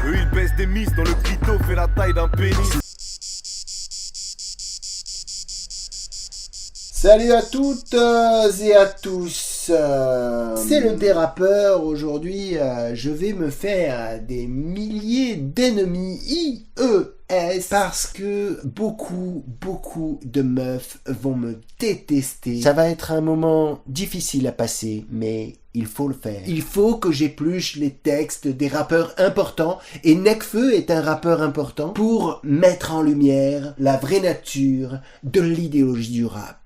Eux ils baissent des miss dans le clito fait la taille d'un pénis. Salut à toutes et à tous. C'est le dérapeur. Aujourd'hui, je vais me faire des milliers d'ennemis IES parce que beaucoup de meufs vont me détester. Ça va être un moment difficile à passer, mais il faut le faire. Il faut que j'épluche les textes des rappeurs importants, et Nekfeu est un rappeur important, pour mettre en lumière la vraie nature de l'idéologie du rap.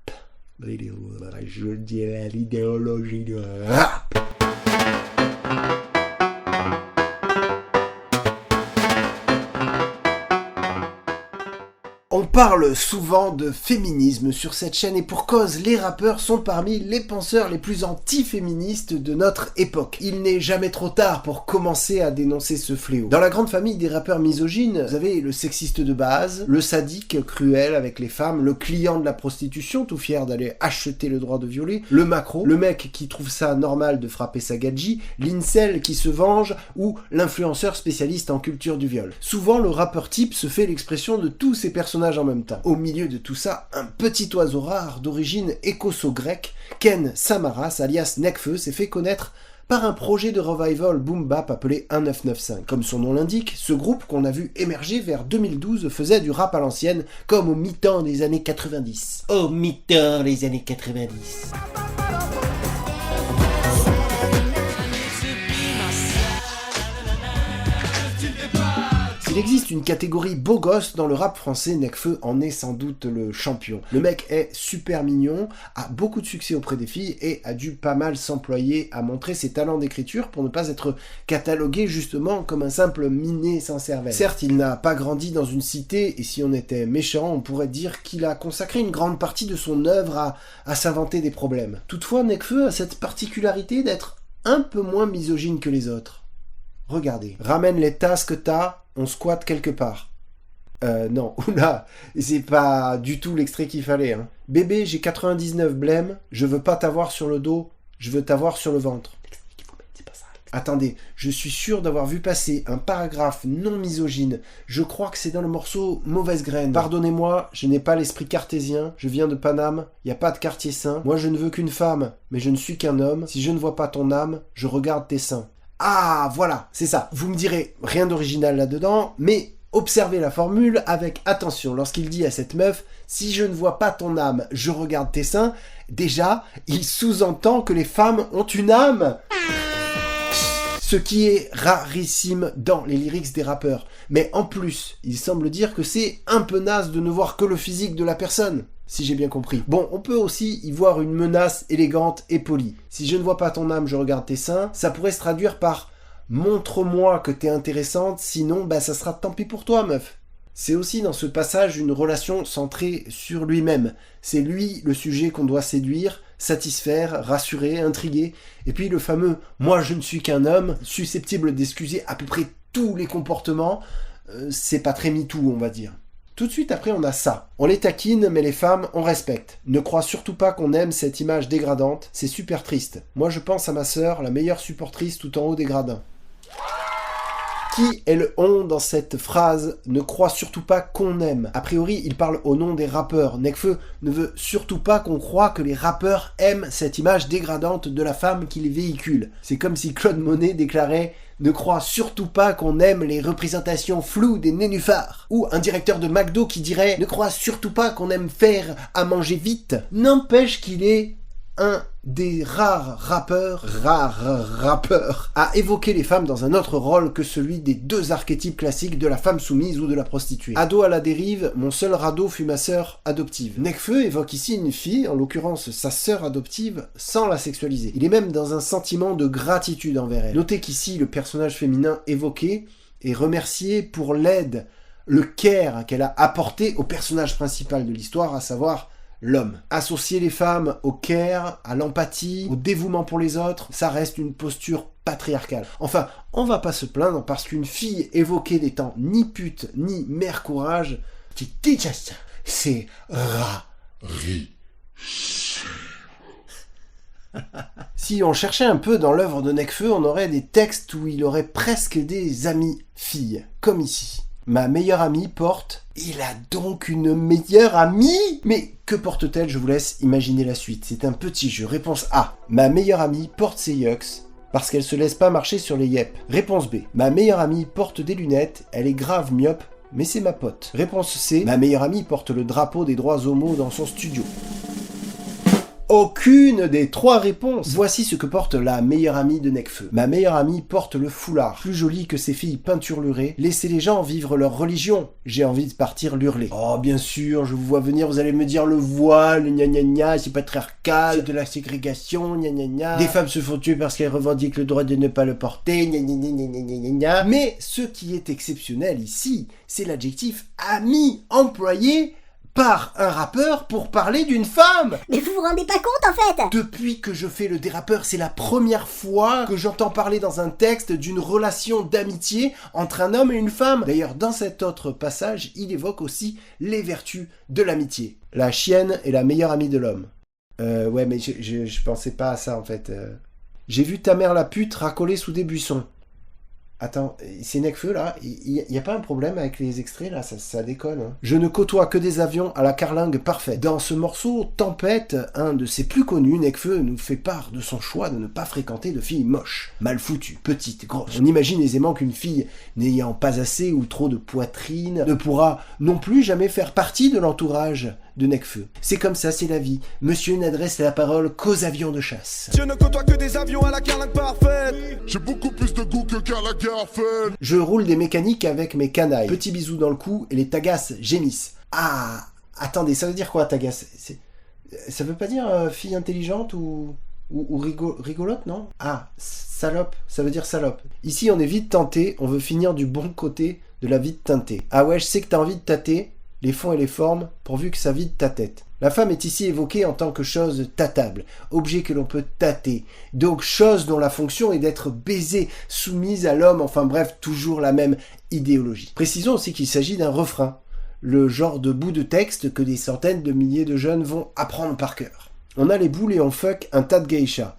Je dirais l'idéologie du rap. On parle souvent de féminisme sur cette chaîne et pour cause, les rappeurs sont parmi les penseurs les plus anti-féministes de notre époque. Il n'est jamais trop tard pour commencer à dénoncer ce fléau. Dans la grande famille des rappeurs misogynes, vous avez le sexiste de base, le sadique cruel avec les femmes, le client de la prostitution tout fier d'aller acheter le droit de violer, le macro, le mec qui trouve ça normal de frapper sa gadji, l'incel qui se venge ou l'influenceur spécialiste en culture du viol. Souvent, le rappeur type se fait l'expression de tous ces personnages en même temps. Au milieu de tout ça, un petit oiseau rare d'origine écosso-grecque, Ken Samaras alias Nekfeu, s'est fait connaître par un projet de revival boom bap appelé 1995. Comme son nom l'indique, ce groupe qu'on a vu émerger vers 2012 faisait du rap à l'ancienne, comme au mi-temps des années 90. Au mi-temps des années 90. S'il existe une catégorie beau gosse dans le rap français, Nekfeu en est sans doute le champion. Le mec est super mignon, a beaucoup de succès auprès des filles et a dû pas mal s'employer à montrer ses talents d'écriture pour ne pas être catalogué justement comme un simple minet sans cervelle. Certes, il n'a pas grandi dans une cité et si on était méchant, on pourrait dire qu'il a consacré une grande partie de son œuvre à s'inventer des problèmes. Toutefois, Nekfeu a cette particularité d'être un peu moins misogyne que les autres. Regardez, ramène les tasses que t'as, on squatte quelque part. Non, oula, c'est pas du tout l'extrait qu'il fallait, hein. Bébé, j'ai 99 blême, je veux pas t'avoir sur le dos, je veux t'avoir sur le ventre. L'extrait qu'il faut mettre, c'est pas ça. Attendez, je suis sûr d'avoir vu passer un paragraphe non misogyne. Je crois que c'est dans le morceau Mauvaise Graine. Pardonnez-moi, je n'ai pas l'esprit cartésien, je viens de Paname, y a pas de quartier sain. Moi je ne veux qu'une femme, mais je ne suis qu'un homme. Si je ne vois pas ton âme, je regarde tes seins. Ah, voilà, c'est ça. Vous me direz, rien d'original là-dedans, mais observez la formule avec attention. Lorsqu'il dit à cette meuf, si je ne vois pas ton âme, je regarde tes seins, déjà, il sous-entend que les femmes ont une âme. Ce qui est rarissime dans les lyrics des rappeurs. Mais en plus, il semble dire que c'est un peu naze de ne voir que le physique de la personne, si j'ai bien compris. Bon, on peut aussi y voir une menace élégante et polie. Si je ne vois pas ton âme, je regarde tes seins, ça pourrait se traduire par « montre-moi que t'es intéressante, sinon, ça sera tant pis pour toi, meuf ». C'est aussi dans ce passage une relation centrée sur lui-même. C'est lui le sujet qu'on doit séduire, satisfaire, rassurer, intriguer. Et puis le fameux « moi je ne suis qu'un homme », susceptible d'excuser à peu près tous les comportements, c'est pas très MeToo, on va dire. Tout de suite après on a ça. On les taquine, mais les femmes, on respecte. Ne crois surtout pas qu'on aime cette image dégradante, c'est super triste. Moi je pense à ma sœur, la meilleure supportrice tout en haut des gradins. Qui est le on dans cette phrase « ne crois surtout pas qu'on aime ». A priori, il parle au nom des rappeurs. Nekfeu ne veut surtout pas qu'on croie que les rappeurs aiment cette image dégradante de la femme qu'ils véhiculent. C'est comme si Claude Monet déclarait « ne crois surtout pas qu'on aime les représentations floues des nénuphars ». Ou un directeur de McDo qui dirait « ne crois surtout pas qu'on aime faire à manger vite ». N'empêche qu'il est un des rares rappeurs à évoquer les femmes dans un autre rôle que celui des deux archétypes classiques de la femme soumise ou de la prostituée. Ado à la dérive, mon seul radeau fut ma sœur adoptive. Nekfeu évoque ici une fille, en l'occurrence sa sœur adoptive, sans la sexualiser. Il est même dans un sentiment de gratitude envers elle. Notez qu'ici, le personnage féminin évoqué est remercié pour l'aide, le care qu'elle a apporté au personnage principal de l'histoire, à savoir l'homme. Associer les femmes au care, à l'empathie, au dévouement pour les autres, ça reste une posture patriarcale. Enfin, on va pas se plaindre parce qu'une fille évoquée n'étant ni pute ni mère courage, c'est rarissime. Si on cherchait un peu dans l'œuvre de Nekfeu, on aurait des textes où il aurait presque des amies filles, comme ici. Ma meilleure amie porte... Il a donc une meilleure amie? Mais que porte-t-elle? Je vous laisse imaginer la suite. C'est un petit jeu. Réponse A. Ma meilleure amie porte ses yucks parce qu'elle se laisse pas marcher sur les yep. Réponse B. Ma meilleure amie porte des lunettes, elle est grave myope, mais c'est ma pote. Réponse C. Ma meilleure amie porte le drapeau des droits homo dans son studio. Aucune des trois réponses. Voici ce que porte la meilleure amie de Nekfeu. Ma meilleure amie porte le foulard, plus joli que ses filles peinturlurées. Laissez les gens vivre leur religion. J'ai envie de partir l'hurler. Oh, bien sûr, je vous vois venir, vous allez me dire le voile, gna gna gna, c'est patriarcal, c'est de la ségrégation, gna gna gna. Des femmes se font tuer parce qu'elles revendiquent le droit de ne pas le porter, gna gna gna gna gna gna gna. Mais ce qui est exceptionnel ici, c'est l'adjectif ami employé par un rappeur pour parler d'une femme. Mais vous vous rendez pas compte en fait? Depuis que je fais le dérapeur, c'est la première fois que j'entends parler dans un texte d'une relation d'amitié entre un homme et une femme. D'ailleurs, dans cet autre passage, il évoque aussi les vertus de l'amitié. La chienne est la meilleure amie de l'homme. Ouais, mais je pensais pas à ça en fait. J'ai vu ta mère la pute racoler sous des buissons. Attends, c'est Nekfeu là? Il y a pas un problème avec les extraits là? Ça déconne. Hein. Je ne côtoie que des avions à la carlingue parfaite. Dans ce morceau, Tempête, un de ses plus connus, Nekfeu nous fait part de son choix de ne pas fréquenter de filles moches, mal foutues, petites, grosses. On imagine aisément qu'une fille n'ayant pas assez ou trop de poitrine ne pourra non plus jamais faire partie de l'entourage de Nekfeu. C'est comme ça, c'est la vie. Monsieur n'adresse la parole qu'aux avions de chasse. Je ne côtoie que des avions à la carlingue parfaite. J'ai beaucoup plus de goût que Karl Lagerfeld. Je roule des mécaniques avec mes canailles. Petit bisou dans le cou et les tagasses gémissent. Ah, attendez, ça veut dire quoi tagasses? Ça veut pas dire fille intelligente ou rigolote, non? Ah, salope, ça veut dire salope. Ici, on est vite tenté, on veut finir du bon côté de la vide teintée. Ah ouais, je sais que t'as envie de tâter les fonds et les formes, pourvu que ça vide ta tête. La femme est ici évoquée en tant que chose tâtable, objet que l'on peut tâter, donc chose dont la fonction est d'être baisée, soumise à l'homme, enfin bref, toujours la même idéologie. Précisons aussi qu'il s'agit d'un refrain, le genre de bout de texte que des centaines de milliers de jeunes vont apprendre par cœur. On a les boules et on fuck un tas de geishas.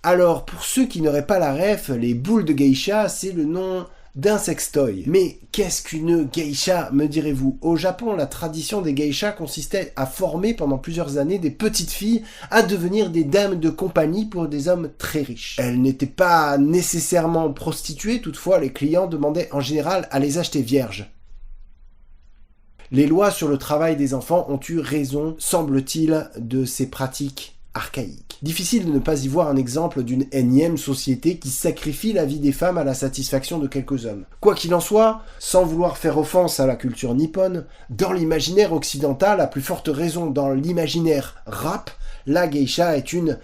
Alors, pour ceux qui n'auraient pas la ref, les boules de geisha, c'est le nom d'un sextoy. Mais qu'est-ce qu'une geisha, me direz-vous? Au Japon, la tradition des geishas consistait à former pendant plusieurs années des petites filles à devenir des dames de compagnie pour des hommes très riches. Elles n'étaient pas nécessairement prostituées, toutefois les clients demandaient en général à les acheter vierges. Les lois sur le travail des enfants ont eu raison, semble-t-il, de ces pratiques archaïque. Difficile de ne pas y voir un exemple d'une énième société qui sacrifie la vie des femmes à la satisfaction de quelques hommes. Quoi qu'il en soit, sans vouloir faire offense à la culture nippone, dans l'imaginaire occidental, à plus forte raison dans l'imaginaire rap, la geisha est une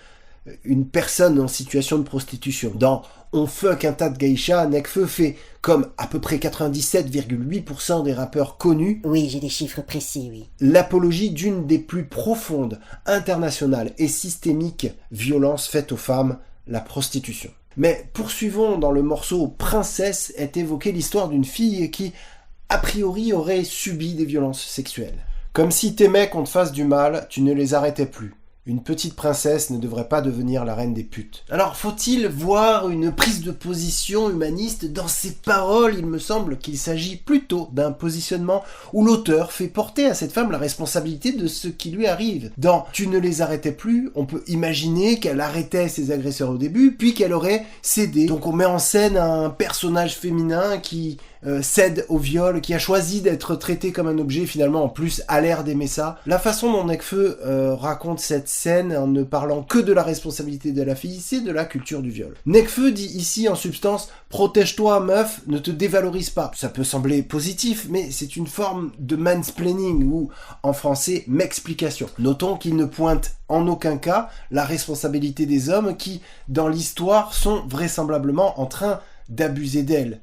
personne en situation de prostitution. Dans On fuck un tas de geisha, Nekfeu fait, comme à peu près 97,8% des rappeurs connus, Oui, j'ai des chiffres précis, oui. l'apologie d'une des plus profondes, internationales et systémiques violences faites aux femmes, la prostitution. Mais poursuivons, dans le morceau Princesse est évoquée l'histoire d'une fille qui, a priori, aurait subi des violences sexuelles. Comme si t'aimais qu'on te fasse du mal, tu ne les arrêtais plus. Une petite princesse ne devrait pas devenir la reine des putes. Alors, faut-il voir une prise de position humaniste dans ces paroles? Il me semble qu'il s'agit plutôt d'un positionnement où l'auteur fait porter à cette femme la responsabilité de ce qui lui arrive. Dans « Tu ne les arrêtais plus », on peut imaginer qu'elle arrêtait ses agresseurs au début, puis qu'elle aurait cédé. Donc on met en scène un personnage féminin qui cède au viol, qui a choisi d'être traité comme un objet, finalement en plus a l'air d'aimer ça. La façon dont Nekfeu raconte cette scène en ne parlant que de la responsabilité de la fille, c'est de la culture du viol. Nekfeu dit ici en substance « Protège-toi meuf, ne te dévalorise pas ». Ça peut sembler positif, mais c'est une forme de mansplaining ou en français m'explication. Notons qu'il ne pointe en aucun cas la responsabilité des hommes qui, dans l'histoire, sont vraisemblablement en train d'abuser d'elle.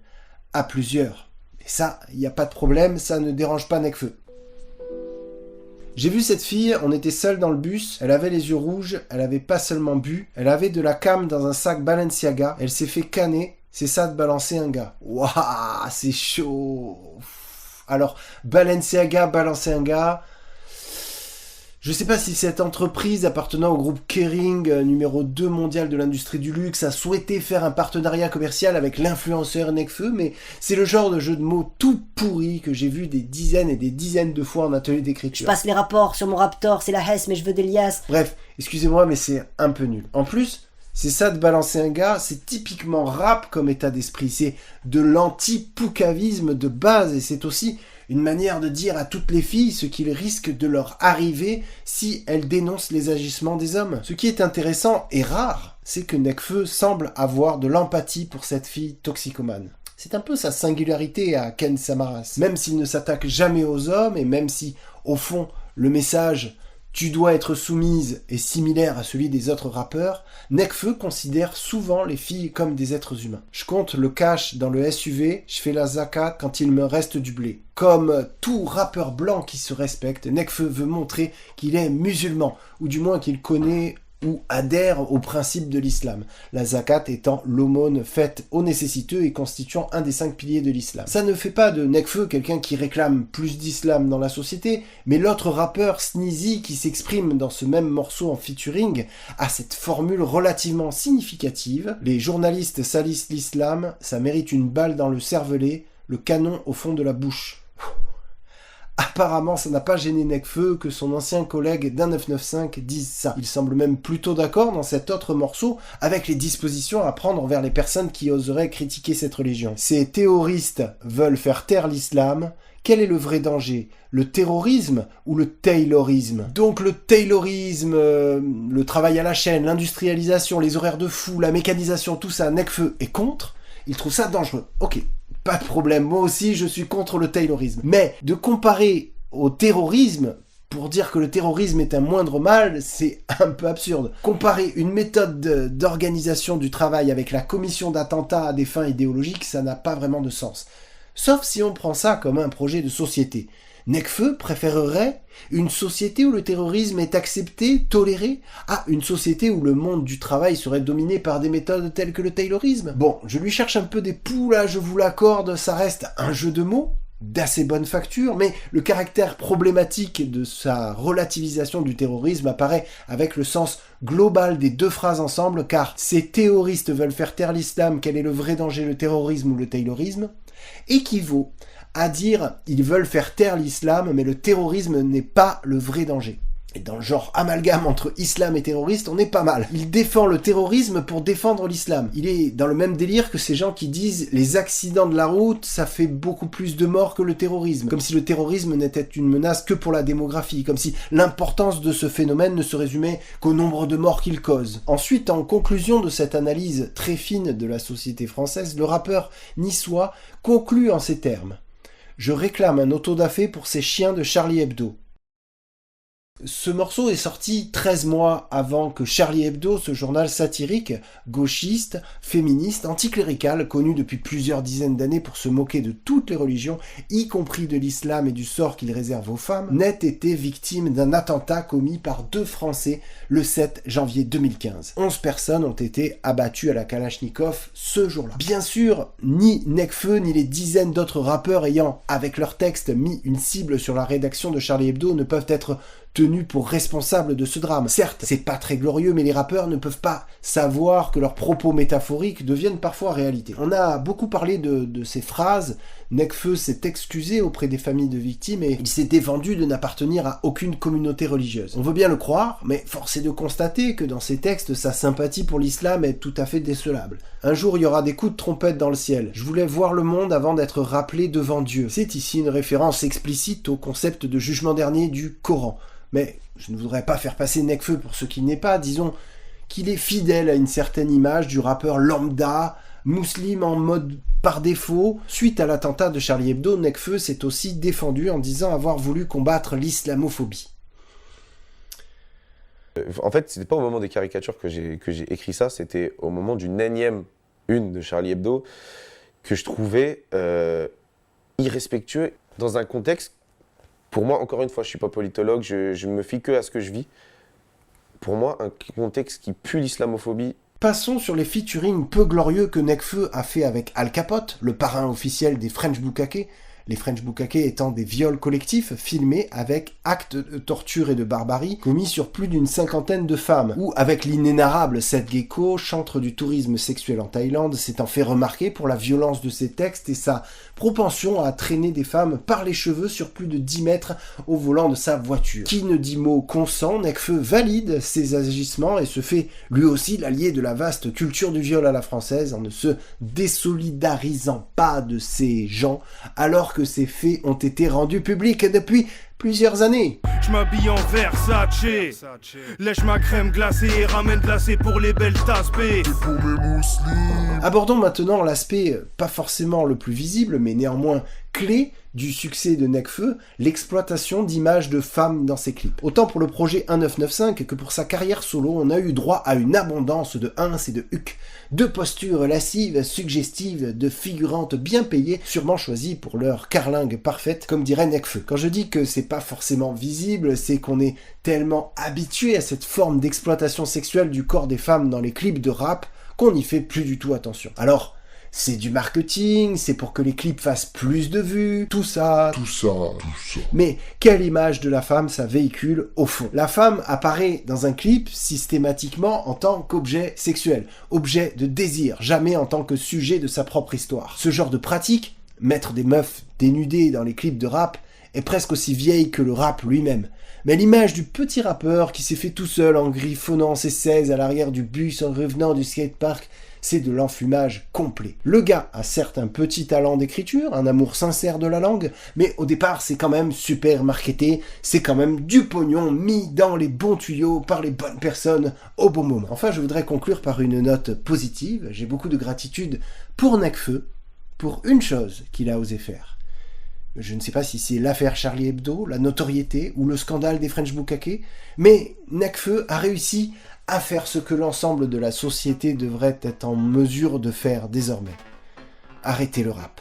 À plusieurs. Et ça, il n'y a pas de problème, ça ne dérange pas Nekfeu. J'ai vu cette fille, on était seuls dans le bus, elle avait les yeux rouges, elle avait pas seulement bu, elle avait de la cam dans un sac Balenciaga, elle s'est fait canner, c'est ça de balancer un gars. Waouh, c'est chaud. Alors, Balenciaga, balancer un gars, Je sais pas si cette entreprise appartenant au groupe Kering, numéro 2 mondial de l'industrie du luxe, a souhaité faire un partenariat commercial avec l'influenceur Nekfeu, mais c'est le genre de jeu de mots tout pourri que j'ai vu des dizaines et des dizaines de fois en atelier d'écriture. Je passe les rapports sur mon Raptor, c'est la Hesse, mais je veux des liasses. Bref, excusez-moi, mais c'est un peu nul. En plus, c'est ça de balancer un gars, c'est typiquement rap comme état d'esprit, c'est de l'anti-poucavisme de base, et c'est aussi une manière de dire à toutes les filles ce qu'il risque de leur arriver si elles dénoncent les agissements des hommes. Ce qui est intéressant et rare, c'est que Nekfeu semble avoir de l'empathie pour cette fille toxicomane. C'est un peu sa singularité à Ken Samaras. Même s'il ne s'attaque jamais aux hommes, et même si, au fond, le message « tu dois être soumise » est similaire à celui des autres rappeurs, Nekfeu considère souvent les filles comme des êtres humains. Je compte le cash dans le SUV, je fais la zakat quand il me reste du blé. Comme tout rappeur blanc qui se respecte, Nekfeu veut montrer qu'il est musulman, ou du moins qu'il connaît ou adhère au principe de l'islam, la zakat étant l'aumône faite aux nécessiteux et constituant un des 5 piliers de l'islam. Ça ne fait pas de Nekfeu quelqu'un qui réclame plus d'islam dans la société, mais l'autre rappeur Sneezy qui s'exprime dans ce même morceau en featuring a cette formule relativement significative. Les journalistes salissent l'islam, ça mérite une balle dans le cervelet, le canon au fond de la bouche. Apparemment, ça n'a pas gêné Nekfeu que son ancien collègue d'un 995 dise ça. Il semble même plutôt d'accord dans cet autre morceau avec les dispositions à prendre envers les personnes qui oseraient critiquer cette religion. Ces terroristes veulent faire taire l'islam. Quel est le vrai danger ? Le terrorisme ou le taylorisme ? Donc le taylorisme, le travail à la chaîne, l'industrialisation, les horaires de fou, la mécanisation, tout ça, Nekfeu est contre. Il trouve ça dangereux. Ok. Pas de problème, moi aussi je suis contre le taylorisme. Mais de comparer au terrorisme pour dire que le terrorisme est un moindre mal, c'est un peu absurde. Comparer une méthode d'organisation du travail avec la commission d'attentats à des fins idéologiques, ça n'a pas vraiment de sens. Sauf si on prend ça comme un projet de société. Nekfeu préférerait une société où le terrorisme est accepté, toléré, à une société où le monde du travail serait dominé par des méthodes telles que le taylorisme. Bon, je lui cherche un peu des poux là, je vous l'accorde, ça reste un jeu de mots, d'assez bonne facture, mais le caractère problématique de sa relativisation du terrorisme apparaît avec le sens global des deux phrases ensemble, car ces terroristes veulent faire taire l'islam, quel est le vrai danger, le terrorisme ou le taylorisme, équivaut à dire ils veulent faire taire l'islam, mais le terrorisme n'est pas le vrai danger. Et dans le genre amalgame entre islam et terroriste, on est pas mal. Il défend le terrorisme pour défendre l'islam. Il est dans le même délire que ces gens qui disent les accidents de la route, ça fait beaucoup plus de morts que le terrorisme. Comme si le terrorisme n'était une menace que pour la démographie. Comme si l'importance de ce phénomène ne se résumait qu'au nombre de morts qu'il cause. Ensuite, en conclusion de cette analyse très fine de la société française, le rappeur niçois conclut en ces termes. Je réclame un auto-da-fé pour ces chiens de Charlie Hebdo. Ce morceau est sorti 13 mois avant que Charlie Hebdo, ce journal satirique, gauchiste, féministe, anticlérical, connu depuis plusieurs dizaines d'années pour se moquer de toutes les religions, y compris de l'islam et du sort qu'il réserve aux femmes, n'ait été victime d'un attentat commis par 2 Français le 7 janvier 2015. 11 personnes ont été abattues à la Kalachnikov ce jour-là. Bien sûr, ni Nekfeu ni les dizaines d'autres rappeurs ayant, avec leurs textes, mis une cible sur la rédaction de Charlie Hebdo ne peuvent être tenus pour responsables de ce drame. Certes, c'est pas très glorieux, mais les rappeurs ne peuvent pas savoir que leurs propos métaphoriques deviennent parfois réalité. On a beaucoup parlé de ces phrases. Nekfeu s'est excusé auprès des familles de victimes et il s'est défendu de n'appartenir à aucune communauté religieuse. On veut bien le croire, mais force est de constater que dans ces textes, sa sympathie pour l'islam est tout à fait décelable. Un jour, il y aura des coups de trompette dans le ciel. Je voulais voir le monde avant d'être rappelé devant Dieu. C'est ici une référence explicite au concept de jugement dernier du Coran. Mais je ne voudrais pas faire passer Nekfeu pour ce qu'il n'est pas, disons qu'il est fidèle à une certaine image du rappeur lambda, musulman en mode par défaut. Suite à l'attentat de Charlie Hebdo, Nekfeu s'est aussi défendu en disant avoir voulu combattre l'islamophobie. En fait, c'était pas au moment des caricatures que j'ai écrit ça, c'était au moment d'une énième une de Charlie Hebdo que je trouvais irrespectueux dans un contexte. Pour moi, encore une fois, je ne suis pas politologue, je me fie que à ce que je vis. Pour moi, un contexte qui pue l'islamophobie. Passons sur les featuring peu glorieux que Nekfeu a fait avec Al Capote, le parrain officiel des French Bukkake, Les French Bukkake étant des viols collectifs filmés avec actes de torture et de barbarie commis sur plus d'une cinquantaine de femmes, ou avec l'inénarrable Seth Gecko, chantre du tourisme sexuel en Thaïlande, s'étant fait remarquer pour la violence de ses textes et sa propension à traîner des femmes par les cheveux sur plus de 10 mètres au volant de sa voiture. Qui ne dit mot consent, Nekfeu valide ses agissements et se fait lui aussi l'allié de la vaste culture du viol à la française en ne se désolidarisant pas de ces gens alors que ces faits ont été rendus publics depuis plusieurs années. Je m'habille en Versace, lèche ma crème glacée et ramène glacée pour les belles tasses B. Abordons maintenant l'aspect pas forcément le plus visible mais néanmoins clé du succès de Nekfeu, l'exploitation d'images de femmes dans ses clips. Autant pour le projet 1995 que pour sa carrière solo, on a eu droit à une abondance de ins et de hucs, de postures lascives, suggestives, de figurantes bien payées, sûrement choisies pour leur carlingue parfaite, comme dirait Nekfeu. Quand je dis que c'est pas forcément visible, c'est qu'on est tellement habitué à cette forme d'exploitation sexuelle du corps des femmes dans les clips de rap qu'on n'y fait plus du tout attention. Alors, c'est du marketing, c'est pour que les clips fassent plus de vues, tout ça. Mais quelle image de la femme ça véhicule au fond? La femme apparaît dans un clip systématiquement en tant qu'objet sexuel, objet de désir, jamais en tant que sujet de sa propre histoire. Ce genre de pratique, mettre des meufs dénudées dans les clips de rap, est presque aussi vieille que le rap lui-même. Mais l'image du petit rappeur qui s'est fait tout seul en griffonnant ses 16 à l'arrière du bus en revenant du skatepark, c'est de l'enfumage complet. Le gars a certes un petit talent d'écriture, un amour sincère de la langue, mais au départ c'est quand même super marketé, c'est quand même du pognon mis dans les bons tuyaux par les bonnes personnes au bon moment. Enfin, je voudrais conclure par une note positive. J'ai beaucoup de gratitude pour Nekfeu, pour une chose qu'il a osé faire. Je ne sais pas si c'est l'affaire Charlie Hebdo, la notoriété ou le scandale des French Bukkake, mais Nekfeu a réussi à faire ce que l'ensemble de la société devrait être en mesure de faire désormais. Arrêtez le rap.